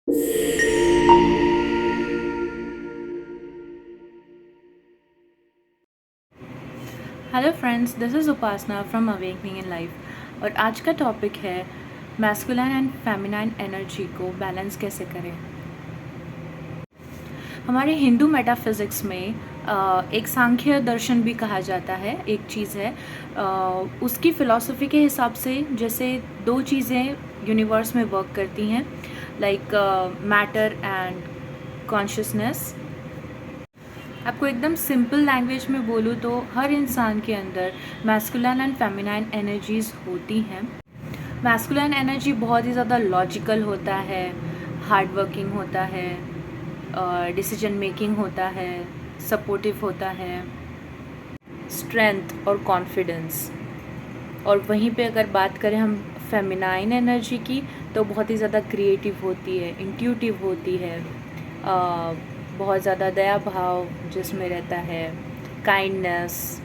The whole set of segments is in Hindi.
Hello friends, this is Upasana from awakening in life. और आज का टॉपिक है मैस्कुलिन एंड फेमिनाइन एनर्जी को बैलेंस कैसे करें। हमारे हिंदू मेटाफिज़िक्स में एक सांख्य दर्शन भी कहा जाता है, एक चीज़ है। उसकी फ़िलॉसफी के हिसाब से जैसे दो चीज़ें यूनिवर्स में वर्क करती हैं, लाइक मैटर एंड कॉन्शियसनेस। आपको एकदम सिंपल लैंग्वेज में बोलूँ तो हर इंसान के अंदर मैस्कुलिन एंड फेमिनाइन एनर्जीज़ होती हैं। मैस्कुलिन एनर्जी बहुत ही ज़्यादा लॉजिकल होता है, हार्ड वर्किंग होता है, डिसीजन मेकिंग होता है, सपोर्टिव होता है, स्ट्रेंथ और कॉन्फिडेंस। और वहीं पे अगर बात करें हम फेमिनाइन एनर्जी की, तो बहुत ही ज़्यादा क्रिएटिव होती है, इंट्यूटिव होती है, बहुत ज़्यादा दया भाव जिसमें रहता है, काइंडनेस,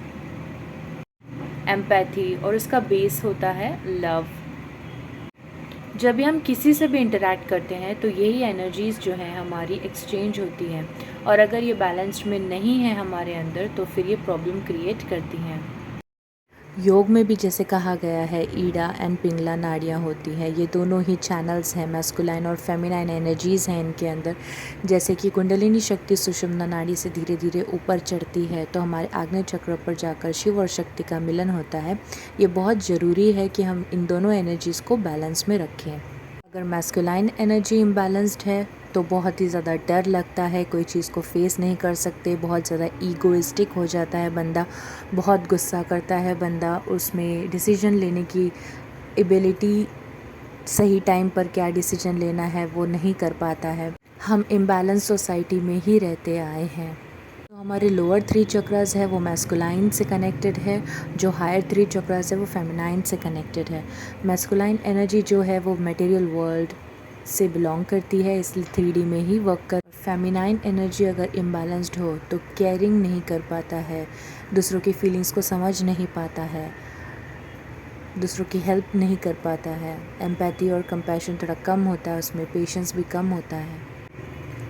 एम्पैथी, और इसका बेस होता है लव। जब भी हम किसी से भी इंटरेक्ट करते हैं तो यही एनर्जीज़ जो हैं हमारी एक्सचेंज होती हैं, और अगर ये बैलेंस्ड में नहीं है हमारे अंदर तो फिर ये प्रॉब्लम क्रिएट करती हैं। योग में भी जैसे कहा गया है, ईडा एंड पिंगला नाड़ियाँ होती हैं। ये दोनों ही चैनल्स हैं, मैस्कुलाइन और फेमिनाइन एनर्जीज़ हैं इनके अंदर। जैसे कि कुंडलिनी शक्ति सुषुम्ना नाड़ी से धीरे धीरे ऊपर चढ़ती है तो हमारे आग्नेय चक्र पर जाकर शिव और शक्ति का मिलन होता है। ये बहुत ज़रूरी है कि हम इन दोनों एनर्जीज़ को बैलेंस में रखें। अगर मैस्कुलाइन एनर्जी इम्बैलेंस्ड है तो बहुत ही ज़्यादा डर लगता है, कोई चीज़ को फेस नहीं कर सकते, बहुत ज़्यादा ईगोइस्टिक हो जाता है बंदा, बहुत गुस्सा करता है बंदा, उसमें डिसीजन लेने की एबिलिटी, सही टाइम पर क्या डिसीजन लेना है वो नहीं कर पाता है। हम इम्बैलेंस सोसाइटी में ही रहते आए हैं। तो हमारे लोअर 3 चक्रास है वो मैस्कुलाइन से कनेक्टेड है, जो हायर 3 चक्रास है वो फेमिनाइन से कनेक्टेड है। मैस्कुलाइन एनर्जी जो है वो मटेरियल वर्ल्ड से बिलोंग करती है, इसलिए 3D में ही वर्क कर। फेमिनाइन एनर्जी अगर इम्बैलेंस्ड हो तो केयरिंग नहीं कर पाता है, दूसरों की फीलिंग्स को समझ नहीं पाता है, दूसरों की हेल्प नहीं कर पाता है, एम्पैथी और कंपैशन थोड़ा कम होता है, उसमें पेशेंस भी कम होता है।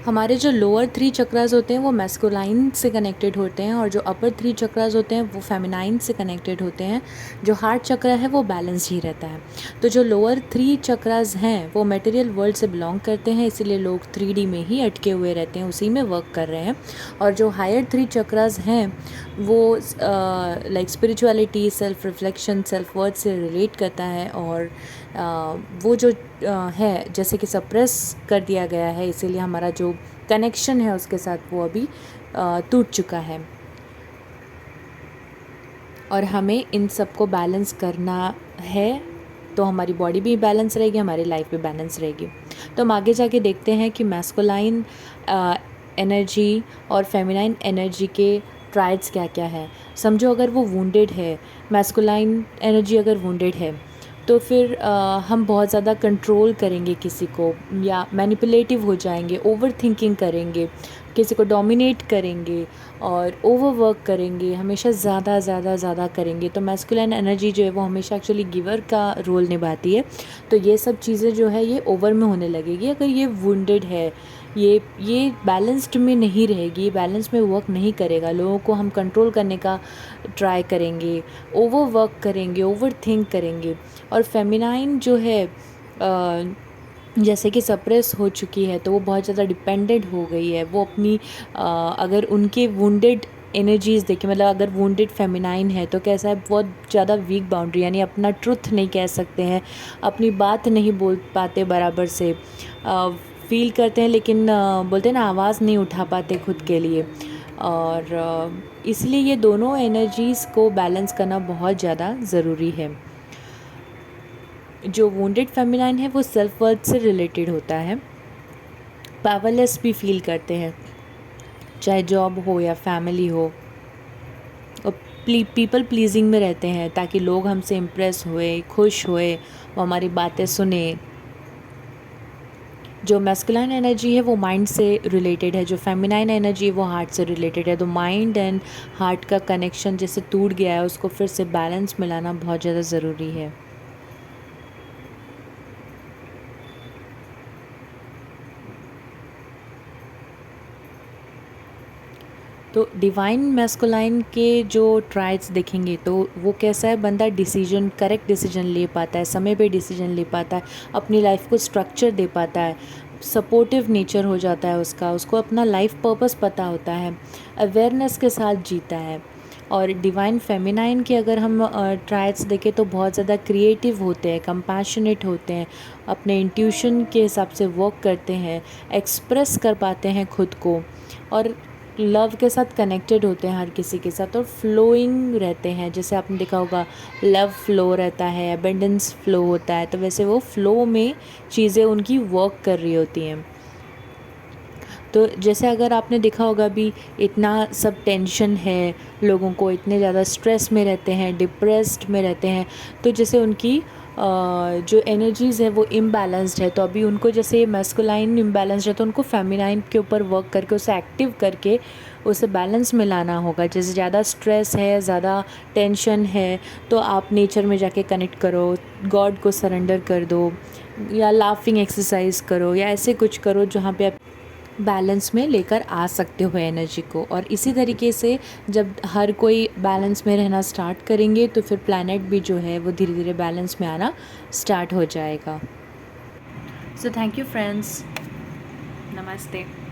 हमारे जो लोअर 3 चक्रास होते हैं वो मैस्कुलाइन से कनेक्टेड होते हैं, और जो अपर 3 चक्रास होते हैं वो फेमिनाइन से कनेक्टेड होते हैं। जो हार्ट चक्र है वो बैलेंस ही रहता है। तो जो लोअर 3 चक्रास हैं वो मटेरियल वर्ल्ड से बिलोंग करते हैं, इसीलिए लोग 3D में ही अटके हुए रहते हैं, उसी में वर्क कर रहे हैं। और जो हायर 3 चक्रास हैं वो like spirituality, self reflection, self worth से रिलेट करता है, और वो जो है जैसे कि सप्रेस कर दिया गया है, इसीलिए हमारा जो कनेक्शन है उसके साथ वो अभी टूट चुका है। और हमें इन सब को बैलेंस करना है, तो हमारी बॉडी भी बैलेंस रहेगी, हमारी लाइफ भी बैलेंस रहेगी। तो हम आगे जाके देखते हैं कि मैस्कुलाइन एनर्जी और फेमिनाइन एनर्जी के ट्राइड्स क्या क्या है। समझो अगर वो वुंडेड है, मैस्कुलाइन एनर्जी अगर वुंडेड है तो फिर हम बहुत ज़्यादा कंट्रोल करेंगे किसी को, या मैनिपुलेटिव हो जाएंगे, ओवर थिंकिंग करेंगे, किसी को डोमिनेट करेंगे और ओवरवर्क करेंगे, हमेशा ज़्यादा ज़्यादा ज़्यादा करेंगे। तो मैस्कुलिन एनर्जी जो है वो हमेशा एक्चुअली गिवर का रोल निभाती है। तो ये सब चीज़ें जो है ये ओवर में होने लगेगी अगर ये वुंडेड है, ये बैलेंस्ड में नहीं रहेगी, ये बैलेंस में वर्क नहीं करेगा। लोगों को हम कंट्रोल करने का ट्राई करेंगे, ओवर वर्क करेंगे, ओवर थिंक करेंगे। और फेमिनाइन जो है जैसे कि सप्रेस हो चुकी है तो वो बहुत ज़्यादा डिपेंडेंट हो गई है। वो अपनी अगर उनके वुंडेड एनर्जीज़ देखें, मतलब अगर वुंडेड फेमिनाइन है तो कैसा है, बहुत ज़्यादा वीक बाउंड्री, यानी अपना ट्रुथ नहीं कह सकते हैं, अपनी बात नहीं बोल पाते बराबर से, फील करते हैं लेकिन बोलते हैं ना, आवाज़ नहीं उठा पाते खुद के लिए। और इसलिए ये दोनों एनर्जीज़ को बैलेंस करना बहुत ज़्यादा ज़रूरी है। जो वुंडेड फेमिनाइन है वो सेल्फ वर्थ से रिलेटेड होता है, पावरलेस भी फील करते हैं, चाहे जॉब हो या फैमिली हो, और पीपल प्लीजिंग में रहते हैं ताकि लोग हमसे इम्प्रेस हुए, खुश हुए, वो हमारी बातें सुने। जो मैस्कुलाइन एनर्जी है वो माइंड से रिलेटेड है, जो फेमिनाइन एनर्जी है वो हार्ट से रिलेटेड है। तो माइंड एंड हार्ट का कनेक्शन जैसे टूट गया है, उसको फिर से बैलेंस में लाना बहुत ज़्यादा ज़रूरी है। तो डिवाइन मैस्कुलाइन के जो ट्राइट्स देखेंगे तो वो कैसा है, बंदा डिसीजन, करेक्ट डिसीजन ले पाता है, समय पे डिसीजन ले पाता है, अपनी लाइफ को स्ट्रक्चर दे पाता है, सपोर्टिव नेचर हो जाता है उसका, उसको अपना लाइफ पर्पस पता होता है, अवेयरनेस के साथ जीता है। और डिवाइन फेमिनाइन के अगर हम ट्राइट्स देखें तो बहुत ज़्यादा क्रिएटिव होते हैं, कंपैशनेट होते हैं, अपने इंट्यूशन के हिसाब से वर्क करते हैं, एक्सप्रेस कर पाते हैं खुद को, और लव के साथ कनेक्टेड होते हैं हर किसी के साथ, और फ्लोइंग रहते हैं। जैसे आपने देखा होगा लव फ्लो रहता है, एबेंडेंस फ्लो होता है, तो वैसे वो फ्लो में चीज़ें उनकी वर्क कर रही होती हैं। तो जैसे अगर आपने देखा होगा भी इतना सब टेंशन है, लोगों को इतने ज़्यादा स्ट्रेस में रहते हैं, डिप्रेस्ड में रहते हैं, तो जैसे उनकी जो एनर्जीज़ है वो इम्बैलेंस्ड है। तो अभी उनको जैसे मैस्कुलाइन इम्बैलेंस्ड है तो उनको फेमिनाइन के ऊपर वर्क करके उसे एक्टिव करके उसे बैलेंस में लाना होगा। जैसे ज़्यादा स्ट्रेस है, ज़्यादा टेंशन है, तो आप नेचर में जाके कनेक्ट करो, गॉड को सरेंडर कर दो, या लाफिंग एक्सरसाइज करो, या ऐसे कुछ करो जहाँ पे आप बैलेंस में लेकर आ सकते हो एनर्जी को। और इसी तरीके से जब हर कोई बैलेंस में रहना स्टार्ट करेंगे तो फिर प्लैनेट भी जो है वो धीरे धीरे बैलेंस में आना स्टार्ट हो जाएगा। सो थैंक यू फ्रेंड्स, नमस्ते।